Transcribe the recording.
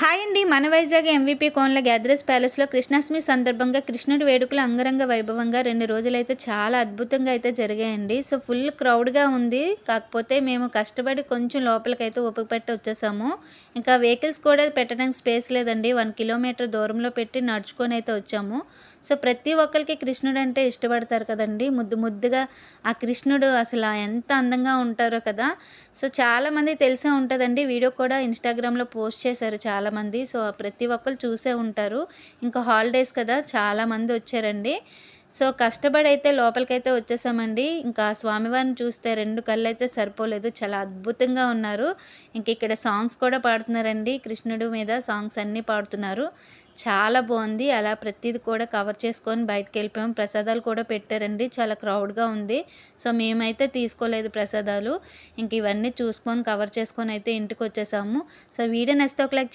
Hi అండి. మన Vizag MVP Konala గ్యాదరస్ ప్యాలెస్లో కృష్ణాష్టమి సందర్భంగా కృష్ణుడి వేడుకలు అంగరంగ వైభవంగా 2 రోజులైతే చాలా అద్భుతంగా అయితే జరిగాయండి. సో ఫుల్ క్రౌడ్గా ఉంది. కాకపోతే మేము కష్టపడి కొంచెం లోపలికైతే ఓపిక పట్టి వచ్చేసాము. ఇంకా వెహికల్స్ కూడా పెట్టడానికి స్పేస్ లేదండి. 1 కిలోమీటర్ దూరంలో పెట్టి నడుచుకొని అయితే వచ్చాము. సో ప్రతి ఒక్కరికి కృష్ణుడు అంటే ఇష్టపడతారు కదండి. ముద్దు ముద్దుగా ఆ కృష్ణుడు అసలు ఎంత అందంగా ఉంటారో కదా. సో చాలామంది తెలిసే ఉంటుందండి. వీడియో కూడా ఇన్స్టాగ్రామ్లో పోస్ట్ చేశారు చాలామంది. సో ప్రతి ఒక్కరు చూసే ఉంటారు. ఇంకా హాలిడేస్ కదా, చాలామంది వచ్చారండి. సో కష్టపడి అయితే లోపలికైతే వచ్చేసామండి. ఇంకా స్వామివారిని చూస్తే 2 కళ్ళు అయితే సరిపోలేదు. చాలా అద్భుతంగా ఉన్నారు. ఇంక ఇక్కడ సాంగ్స్ కూడా పాడుతున్నారండి. కృష్ణుడి మీద సాంగ్స్ అన్నీ పాడుతున్నారు. చాలా బాగుంది. అలా ప్రతిది కూడా కవర్ చేసుకొని బయటకు వెళ్ళిపోయాం. ప్రసాదాలు కూడా పెట్టారండి. చాలా క్రౌడ్గా ఉంది. సో మేమైతే తీసుకోలేదు ప్రసాదాలు. ఇంక ఇవన్నీ చూసుకొని కవర్ చేసుకొని అయితే ఇంటికి వచ్చేసాము. సో వీడియో నచ్చితే ఒక లైక్ చేయండి.